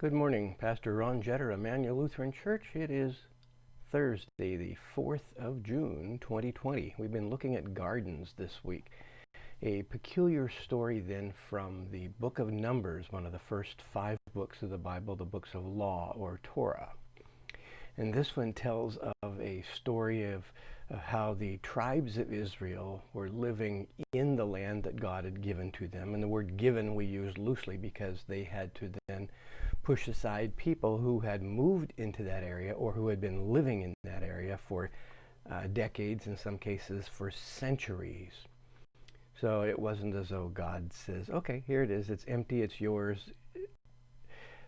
Good morning, Pastor Ron Jetter, Immanuel Lutheran Church. It is Thursday, the 4th of June, 2020. We've been looking at gardens this week. A peculiar story then from the book of Numbers, one of the first 5 books of the Bible, the books of law or Torah. And this one tells of a story of how the tribes of Israel were living in the land that God had given to them. And the word given we use loosely because they had to then push aside people who had moved into that area or who had been living in that area for decades, in some cases for centuries. So it wasn't as though God says, okay, here it is, it's empty, it's yours.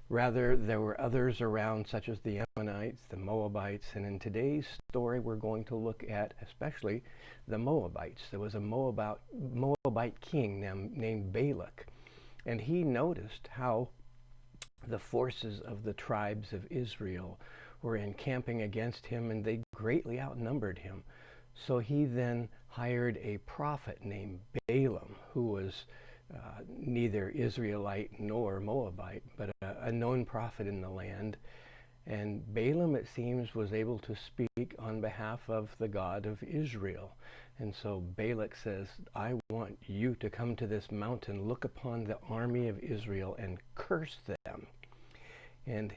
Rather, there were others around, such as the Ammonites, the Moabites, and in today's story we're going to look at especially the Moabites. There was a Moabite king named Balak, and he noticed how the forces of the tribes of Israel were encamping against him, and they greatly outnumbered him. So he then hired a prophet named Balaam, who was neither Israelite nor Moabite, but a known prophet in the land. And Balaam, it seems, was able to speak on behalf of the God of Israel. And so Balak says, I want you to come to this mountain, look upon the army of Israel, and curse them. And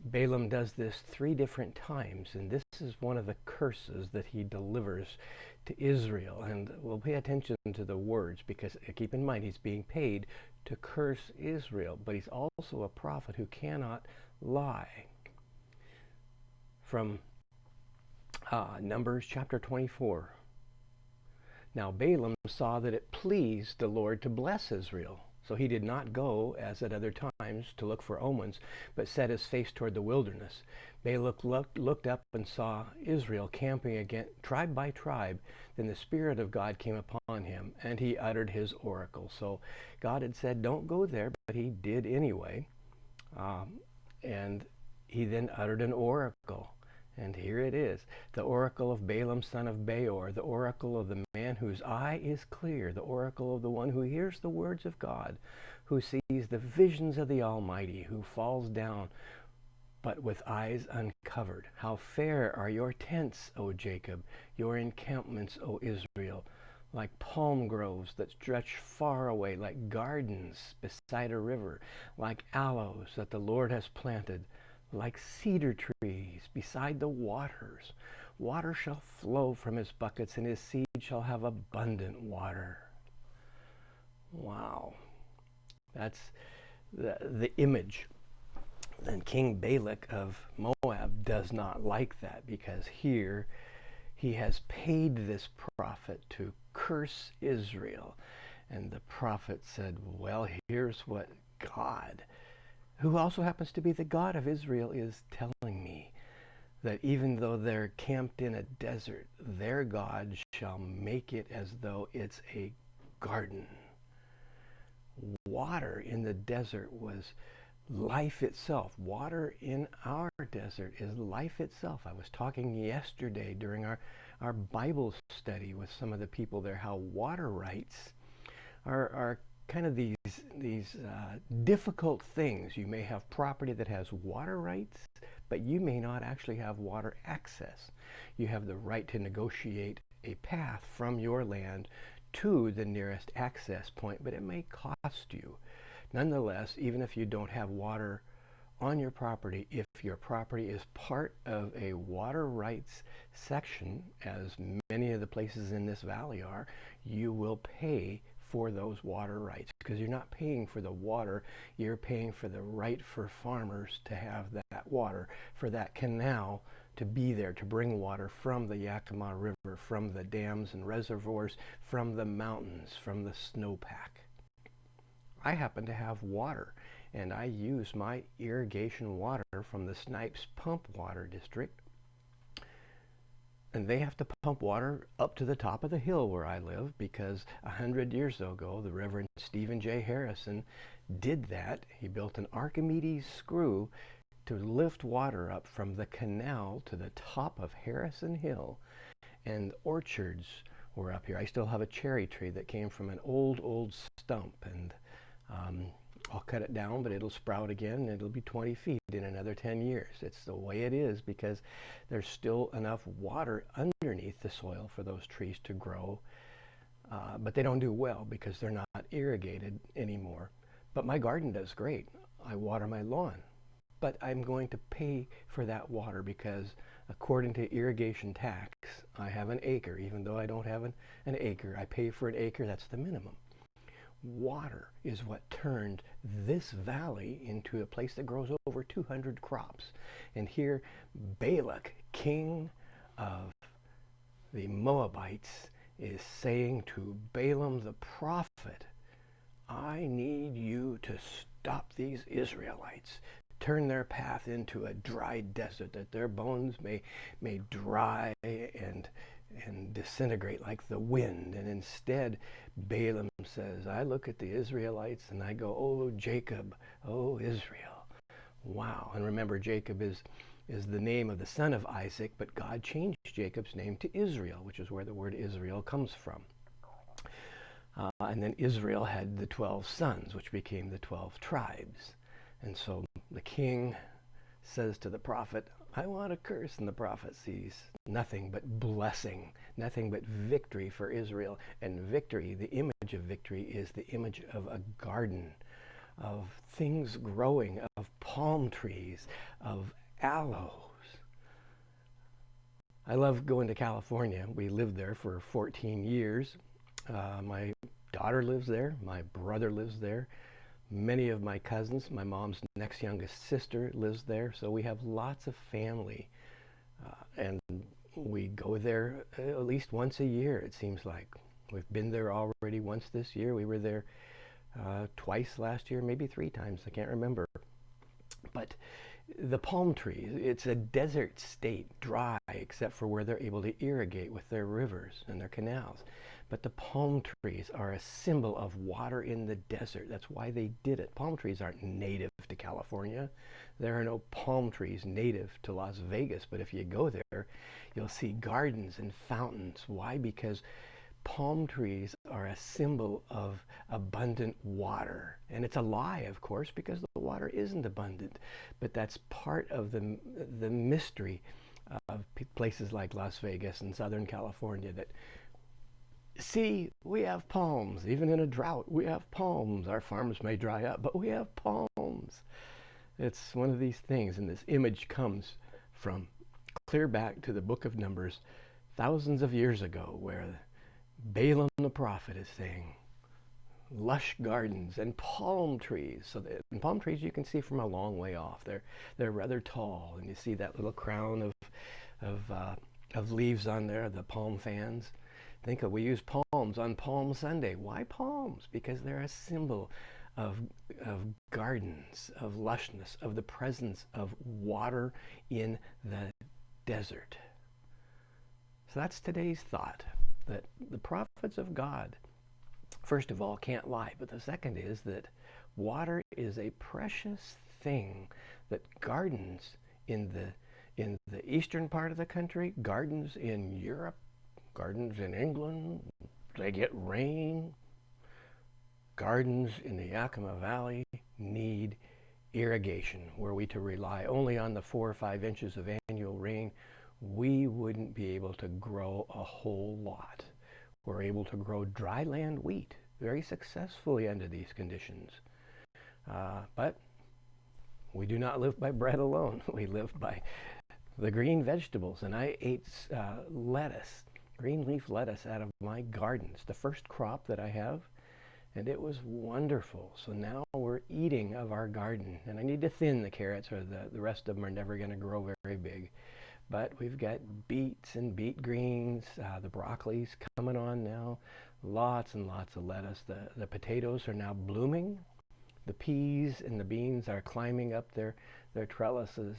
Balaam does this 3 different times, and this is one of the curses that he delivers to Israel. And we'll pay attention to the words, because keep in mind he's being paid to curse Israel, but he's also a prophet who cannot lie. From Numbers chapter 24. Now Balaam saw that it pleased the Lord to bless Israel. So he did not go, as at other times, to look for omens, but set his face toward the wilderness. Balak looked up and saw Israel camping against tribe by tribe. Then the Spirit of God came upon him, and he uttered his oracle. So God had said, don't go there, but he did anyway. And he then uttered an oracle. And here it is, the oracle of Balaam, son of Beor, the oracle of the man whose eye is clear, the oracle of the one who hears the words of God, who sees the visions of the Almighty, who falls down, but with eyes uncovered. How fair are your tents, O Jacob, your encampments, O Israel, like palm groves that stretch far away, like gardens beside a river, like aloes that the Lord has planted, like cedar trees beside the waters. Water shall flow from his buckets, and his seed shall have abundant water. Wow. That's the image. And King Balak of Moab does not like that, because here he has paid this prophet to curse Israel. And the prophet said, well, here's what God, who also happens to be the God of Israel, is telling me, that even though they're camped in a desert, their God shall make it as though it's a garden. Water in the desert was life itself. Water in our desert is life itself. I was talking yesterday during our Bible study with some of the people there, how water rights are kind of these difficult things. You may have property that has water rights, but you may not actually have water access. You have the right to negotiate a path from your land to the nearest access point, but it may cost you. Nonetheless, even if you don't have water on your property, if your property is part of a water rights section, as many of the places in this valley are, you will pay for those water rights, because you're not paying for the water, you're paying for the right for farmers to have that water, for that canal to be there to bring water from the Yakima River, from the dams and reservoirs, from the mountains, from the snowpack. I happen to have water, and I use my irrigation water from the Snipes Pump Water District. And they have to pump water up to the top of the hill where I live, because 100 years ago, the Reverend Stephen J. Harrison did that. He built an Archimedes screw to lift water up from the canal to the top of Harrison Hill. And orchards were up here. I still have a cherry tree that came from an old stump. And I'll cut it down, but it'll sprout again, and it'll be 20 feet in another 10 years. It's the way it is because there's still enough water underneath the soil for those trees to grow. But they don't do well because they're not irrigated anymore. But my garden does great. I water my lawn. But I'm going to pay for that water because according to irrigation tax, I have an acre. Even though I don't have an acre, I pay for an acre. That's the minimum. Water is what turned this valley into a place that grows over 200 crops. And here, Balak, king of the Moabites, is saying to Balaam the prophet, I need you to stop these Israelites. Turn their path into a dry desert, that their bones may dry and disintegrate like the wind. And instead, Balaam says, I look at the Israelites and I go, oh, Jacob, oh, Israel. Wow. And remember, Jacob is the name of the son of Isaac, but God changed Jacob's name to Israel, which is where the word Israel comes from. And then Israel had the 12 sons, which became the 12 tribes. And so the king says to the prophet, I want a curse. And the prophet sees nothing but blessing, nothing but victory for Israel. And victory, the image of victory, is the image of a garden, of things growing, of palm trees, of aloes. I love going to California. We lived there for 14 years. My daughter lives there. My brother lives there. Many of my cousins, my mom's next youngest sister lives there. So we have lots of family. And we go there at least once a year, it seems like. We've been there already once this year. We were there twice last year, maybe 3 times. I can't remember. But the palm trees, it's a desert state, dry, except for where they're able to irrigate with their rivers and their canals. But the palm trees are a symbol of water in the desert. That's why they did it. Palm trees aren't native to California. There are no palm trees native to Las Vegas. But if you go there, you'll see gardens and fountains. Why? Because palm trees are a symbol of abundant water. And it's a lie, of course, because the water isn't abundant. But that's part of the mystery of places like Las Vegas and Southern California, that see, we have palms. Even in a drought, we have palms. Our farms may dry up, but we have palms. It's one of these things, and this image comes from clear back to the book of Numbers, thousands of years ago, where Balaam the prophet is saying, lush gardens and palm trees. So and palm trees you can see from a long way off. They're rather tall, and you see that little crown of leaves on there, the palm fans. Think of, we use palms on Palm Sunday. Why palms? Because they're a symbol of gardens, of lushness, of the presence of water in the desert. So that's today's thought, that the prophets of God, first of all, can't lie. But the second is that water is a precious thing, that gardens in the eastern part of the country, gardens in Europe, gardens in England, they get rain. Gardens in the Yakima Valley need irrigation. Were we to rely only on the 4 or 5 inches of annual rain, we wouldn't be able to grow a whole lot. We're able to grow dryland wheat very successfully under these conditions. But we do not live by bread alone. We live by the green vegetables. And I ate lettuce, green leaf lettuce, out of my garden. It's the first crop that I have, and it was wonderful. So now we're eating of our garden, and I need to thin the carrots, or the rest of them are never going to grow very big. But we've got beets and beet greens, the broccoli's coming on now, lots and lots of lettuce. The potatoes are now blooming. The peas and the beans are climbing up their trellises.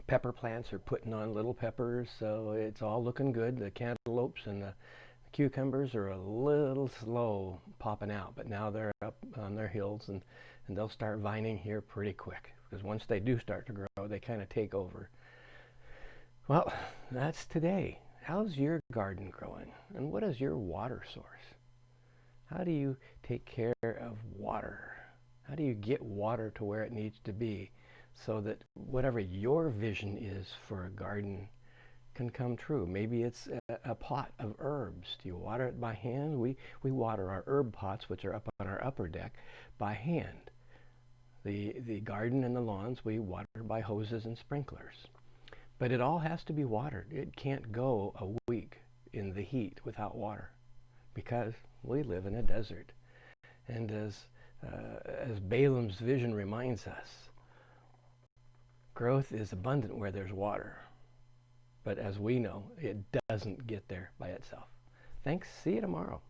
Pepper plants are putting on little peppers, so it's all looking good. The cantaloupes and the cucumbers are a little slow popping out, but now they're up on their hills, and they'll start vining here pretty quick, because once they do start to grow, they kind of take over. Well, that's today. How's your garden growing? And what is your water source? How do you take care of water? How do you get water to where it needs to be so that whatever your vision is for a garden can come true? Maybe it's a pot of herbs. Do you water it by hand? We water our herb pots, which are up on our upper deck, by hand. The garden and the lawns we water by hoses and sprinklers. But it all has to be watered. It can't go a week in the heat without water because we live in a desert. And as Balaam's vision reminds us, growth is abundant where there's water. But as we know, it doesn't get there by itself. Thanks. See you tomorrow.